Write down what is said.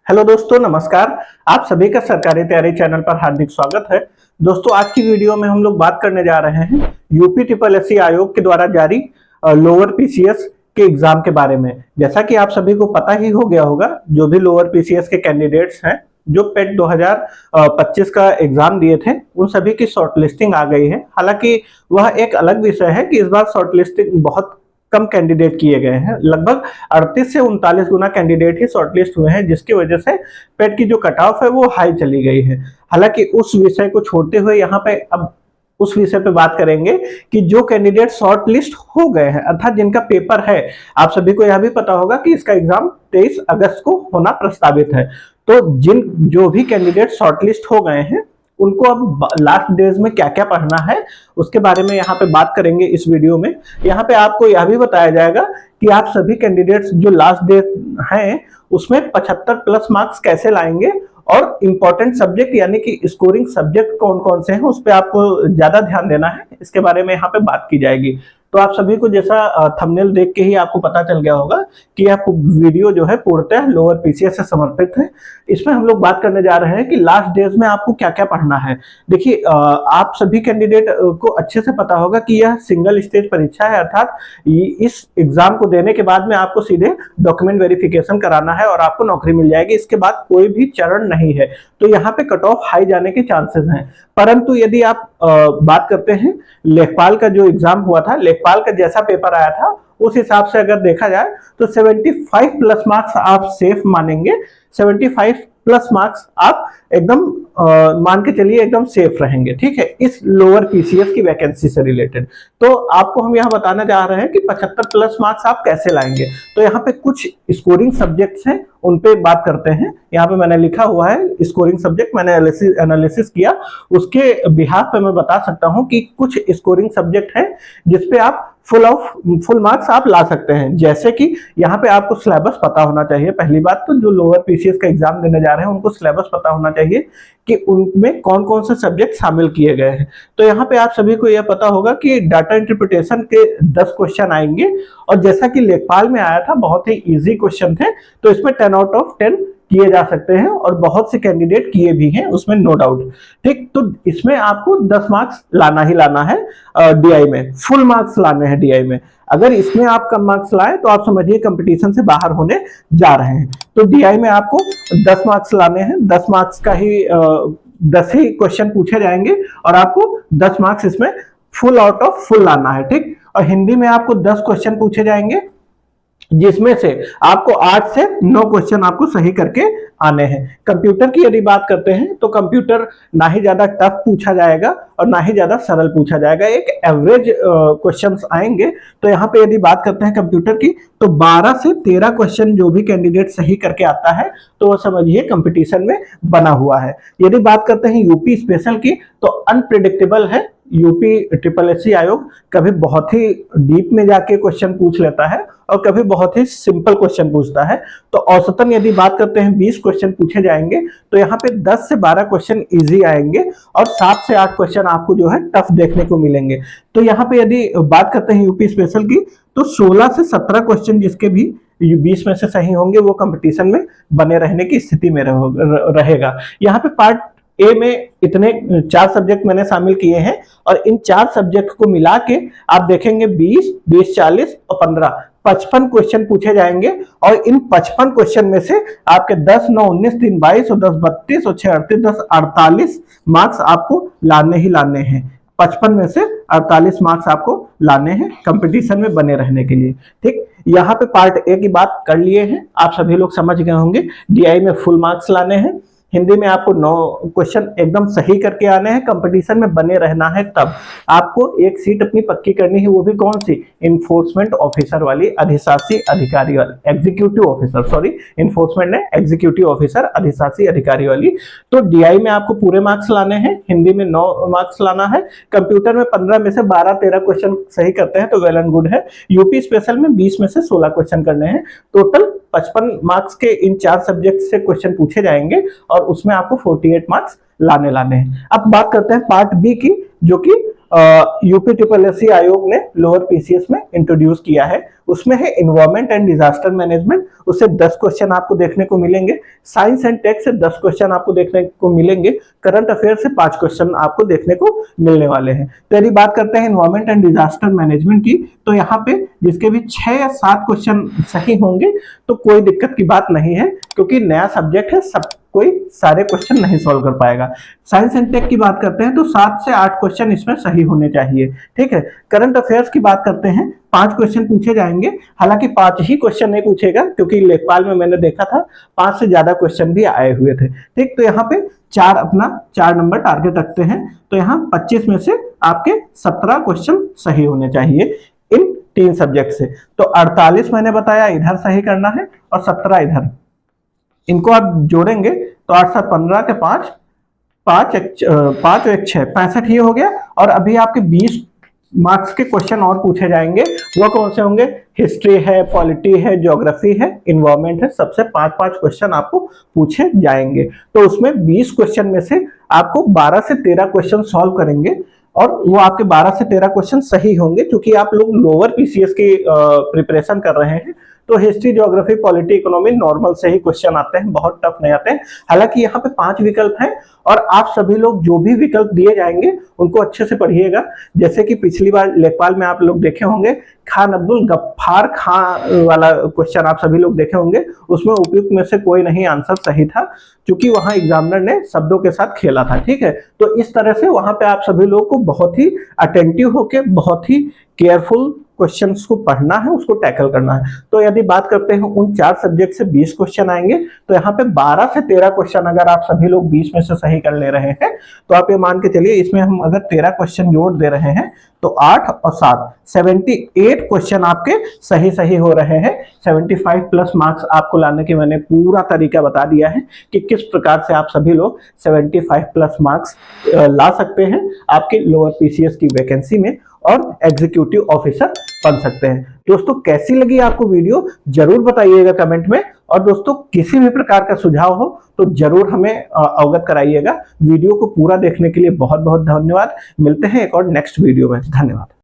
Hello दोस्तों, नमस्कार। आप सभी का सरकारी तैयारी चैनल पर हार्दिक स्वागत है। दोस्तों, आज की वीडियो में हम लोग बात करने जा रहे हैं यूपी ट्रिपल एससी आयोग के द्वारा जारी लोअर पीसीएस के एग्जाम के बारे में। जैसा कि आप सभी को पता ही हो गया होगा, जो भी लोअर पीसीएस के कैंडिडेट्स हैं जो पेट 2025 का एग्जाम दिए थे, उन सभी की शॉर्टलिस्टिंग आ गई है। हालांकि वह एक अलग विषय है कि इस बार शॉर्टलिस्टिंग बहुत कम कैंडिडेट किए गए हैं। लगभग 38 से 39 गुना कैंडिडेट ही शॉर्टलिस्ट हुए हैं, जिसकी वजह से पेट की जो कट ऑफ है वो हाई चली गई है। हालांकि उस विषय को छोड़ते हुए यहाँ पे अब उस विषय पे बात करेंगे कि जो कैंडिडेट शॉर्ट लिस्ट हो गए हैं, अर्थात जिनका पेपर है। आप सभी को यह भी पता होगा कि इसका एग्जाम 23 अगस्त को होना प्रस्तावित है। तो जो भी कैंडिडेट शॉर्ट लिस्ट हो गए हैं, उनको अब लास्ट डेज में क्या क्या पढ़ना है उसके बारे में यहाँ पे बात करेंगे इस वीडियो में। यहाँ पे आपको यह भी बताया जाएगा कि आप सभी कैंडिडेट्स जो लास्ट डे हैं उसमें 75 प्लस मार्क्स कैसे लाएंगे, और इंपॉर्टेंट सब्जेक्ट यानी कि स्कोरिंग सब्जेक्ट कौन कौन से हैं उस पर आपको ज्यादा ध्यान देना है, इसके बारे में यहाँ पे बात की जाएगी। तो आप सभी को जैसा थंबनेल देख के ही आपको पता चल गया होगा कि यह वीडियो जो है पूर्णतः लोअर पीसीएस से समर्पित है। इसमें हम लोग बात करने जा रहे हैं कि लास्ट डेज में आपको क्या क्या पढ़ना है। देखिए, आप सभी कैंडिडेट को अच्छे से पता होगा कि यह सिंगल स्टेज परीक्षा है, अर्थात इस एग्जाम को देने के बाद में आपको सीधे डॉक्यूमेंट वेरिफिकेशन कराना है और आपको नौकरी मिल जाएगी। इसके बाद कोई भी चरण नहीं है, तो यहाँ पे कट ऑफ हाई जाने के चांसेस हैं। परंतु यदि आप बात करते हैं लेखपाल का जो एग्जाम हुआ था, लेखपाल का जैसा पेपर आया था उस हिसाब से अगर देखा जाए तो 75 प्लस मार्क्स आप सेफ मानेंगे। 75 प्लस मार्क्स आप एकदम मान के चलिए एकदम सेफ रहेंगे, ठीक है, इस लोअर पीसीएस की वैकेंसी से रिलेटेड। तो आपको हम यहाँ बताना चाह रहे हैं कि 75 प्लस मार्क्स आप कैसे लाएंगे। तो यहाँ पे कुछ स्कोरिंग सब्जेक्ट्स हैं, उन पे बात करते हैं। यहाँ पे मैंने लिखा हुआ है स्कोरिंग सब्जेक्ट, मैंने एनालिसिस किया, उसके बिहाफ पे मैं बता सकता हूँ कि कुछ स्कोरिंग सब्जेक्ट हैं जिसपे आप फुल मार्क्स आप ला सकते हैं। जैसे कि यहाँ पे आपको सिलेबस पता होना चाहिए। पहली बात तो जो लोअर पीसीएस का एग्जाम देने जा रहे हैं उनको सिलेबस पता होना चाहिए कि उनमें कौन कौन से सब्जेक्ट शामिल किए गए हैं। तो यहाँ पे आप सभी को यह पता होगा कि डाटा इंटरप्रिटेशन के 10 क्वेश्चन आएंगे, और जैसा कि लेखपाल में आया था बहुत ही इजी क्वेश्चन थे, तो इसमें 10 आउट ऑफ 10 किए जा सकते हैं, और बहुत से कैंडिडेट किए भी हैं उसमें, नो डाउट। ठीक, तो इसमें आपको 10 मार्क्स लाना ही लाना है। डीआई में फुल मार्क्स लाने हैं। डीआई में अगर इसमें आप कम मार्क्स लाए तो आप समझिए कंपटीशन से बाहर होने जा रहे हैं। तो डीआई में आपको 10 मार्क्स लाने हैं। 10 मार्क्स का ही 10 ही क्वेश्चन पूछे जाएंगे और आपको 10 मार्क्स इसमें फुल आउट ऑफ फुल लाना है। ठीक, और हिंदी में आपको 10 क्वेश्चन पूछे जाएंगे, जिसमें से आपको 8 से 9 क्वेश्चन आपको सही करके आने हैं। कंप्यूटर की यदि बात करते हैं तो कंप्यूटर ना ही ज्यादा टफ पूछा जाएगा और ना ही ज्यादा सरल पूछा जाएगा, एक एवरेज क्वेश्चंस आएंगे। तो यहाँ पे यदि बात करते हैं कंप्यूटर की, तो 12 से 13 क्वेश्चन जो भी कैंडिडेट सही करके आता है तो वो समझिए कंपटीशन में बना हुआ है। यदि बात करते हैं यूपी स्पेशल की, तो अनप्रिडिक्टेबल है। यूपी ट्रिपल एससी आयोग कभी बहुत ही डीप में जाके क्वेश्चन पूछ लेता है और कभी बहुत ही सिंपल क्वेश्चन पूछता है। तो औसतन यदि बात करते हैं 20 क्वेश्चन पूछे जाएंगे, तो यहाँ पे 10 से 12 क्वेश्चन इजी आएंगे और 7 से 8 क्वेश्चन आपको जो है टफ देखने को मिलेंगे। तो यहाँ पे यदि बात करते हैं यूपी स्पेशल की, तो 16 से 17 क्वेश्चन जिसके भी 20 में से सही होंगे वो कंपटीशन में बने रहने की स्थिति में रहेगा। यहाँ पे पार्ट ए में इतने 4 सब्जेक्ट मैंने शामिल किए हैं, और इन 4 सब्जेक्ट को मिला के आप देखेंगे 20, 20, 40 और 15, 55 क्वेश्चन पूछे जाएंगे। और इन 55 क्वेश्चन में से आपके 10, 9, 19, 3, 22 और 10, 32 और 6, 38, 10, 48 मार्क्स आपको लाने ही लाने हैं। 55 में से 48 मार्क्स आपको लाने हैं कंपटीशन में बने रहने के लिए। ठीक, यहाँ पे पार्ट ए की बात कर लिए हैं, आप सभी लोग समझ गए होंगे। डीआई में फुल मार्क्स लाने हैं। हिंदी में आपको 9 क्वेश्चन एकदम सही करके आने हैं, कंपटीशन में बने रहना है। तब आपको एक सीट अपनी पक्की करनी है, वो भी कौन सी, इन्फोर्समेंट ऑफिसर वाली, अधिशासी अधिकारी वाली, एग्जीक्यूटिव ऑफिसर, सॉरी इन्फोर्समेंट ने एग्जीक्यूटिव ऑफिसर, अधिशासी अधिकारी वाली। तो डीआई में आपको पूरे मार्क्स लाने हैं, हिंदी में 9 मार्क्स लाना है। कंप्यूटर में 15 में से 12-13 क्वेश्चन सही करते हैं तो वेल एंड गुड है। यूपी स्पेशल में 20 में से 16 क्वेश्चन करने हैं। टोटल 55 मार्क्स के इन 4 सब्जेक्ट से क्वेश्चन पूछे जाएंगे और उसमें आपको 48 मार्क्स लाने हैं। अब बात करते हैं पार्ट बी की, जो कि यूपी ट्रिपल एस सी आयोग ने लोअर पीसीएस में इंट्रोड्यूस किया है। उसमें है इन्वायरमेंट एंड डिजास्टर मैनेजमेंट, उससे 10 क्वेश्चन आपको देखने को मिलेंगे। साइंस एंड टेक से 10 क्वेश्चन आपको देखने को मिलेंगे। करंट अफेयर से 5 क्वेश्चन आपको देखने को मिलने वाले हैं। तो यदि बात करते हैं इन्वायरमेंट एंड डिजास्टर मैनेजमेंट की, तो यहाँ पे जिसके भी 6 या 7 क्वेश्चन सही होंगे तो कोई दिक्कत की बात नहीं है, क्योंकि नया सब्जेक्ट है, सब कोई सारे क्वेश्चन नहीं सॉल्व कर पाएगा। साइंस एंड टेक की बात करते हैं तो 7 से 8 क्वेश्चन इसमें सही होने चाहिए, ठीक है। करंट अफेयर्स की बात करते हैं, 5 क्वेश्चन पूछे जाएंगे। हालांकि 5 ही क्वेश्चन नहीं पूछेगा, क्योंकि लेखपाल में मैंने देखा था 5 से ज्यादा क्वेश्चन भी आए हुए थे, ठीक। तो यहाँ पे 4 नंबर टारगेट रखते हैं। तो यहाँ 25 में से आपके 17 क्वेश्चन सही होने चाहिए इन 3 सब्जेक्ट से। तो 48 मैंने बताया इधर सही करना है और 17 इधर, इनको आप जोड़ेंगे तो 8 7 15 के 5 5 1 6 65 ये हो गया। और अभी आपके 20 मार्क्स के क्वेश्चन और पूछे जाएंगे। वो कौन से होंगे? हिस्ट्री है, पॉलिटी है, ज्योग्राफी है, इन्वायरमेंट है, सबसे 5-5 क्वेश्चन आपको पूछे जाएंगे। तो उसमें 20 क्वेश्चन में से आपको 12 से 13 क्वेश्चन सॉल्व करेंगे और वो आपके 12 से 13 क्वेश्चन सही होंगे, क्योंकि आप लोग लोअर पीसीएस की प्रिपरेशन कर रहे हैं। तो history, geography, polity, economy normal से ही क्वेश्चन आते हैं, बहुत टफ नहीं आते हैं। हालांकि यहाँ पे 5 विकल्प हैं और आप सभी लोग जो भी विकल्प दिए जाएंगे उनको अच्छे से पढ़िएगा। जैसे कि पिछली बार लेखपाल में आप लोग देखे होंगे, खान अब्दुल गफ्फार खां वाला क्वेश्चन आप सभी लोग देखे होंगे, उसमें उपयुक्त में से कोई नहीं आंसर सही था, क्योंकि वहां एग्जामिनर ने शब्दों के साथ खेला था, ठीक है। तो इस तरह से वहां पे आप सभी लोग को बहुत ही अटेंटिव होके, बहुत ही केयरफुल क्वेश्चंस को पढ़ना है, उसको टैकल करना है। तो यदि बात करते हैं उन 4 सब्जेक्ट से 20 क्वेश्चन आएंगे, तो यहाँ पे 12 से 13 क्वेश्चन अगर आप सभी लोग 20 में से सही कर ले रहे हैं, तो आप ये मान के चलिए इसमें हम अगर 13 क्वेश्चन जोड़ दे रहे हैं तो 8 और 7 78 क्वेश्चन आपके सही हो रहे हैं। 75 प्लस मार्क्स आपको लाने के मैंने पूरा तरीका बता दिया है कि किस प्रकार से आप सभी लोग 75 प्लस मार्क्स ला सकते हैं आपके लोअर पीसीएस की वैकेंसी में और एग्जीक्यूटिव ऑफिसर बन सकते हैं। दोस्तों कैसी लगी आपको वीडियो जरूर बताइएगा कमेंट में, और दोस्तों किसी भी प्रकार का सुझाव हो तो जरूर हमें अवगत कराइएगा। वीडियो को पूरा देखने के लिए बहुत बहुत धन्यवाद। मिलते हैं एक और नेक्स्ट वीडियो में। धन्यवाद।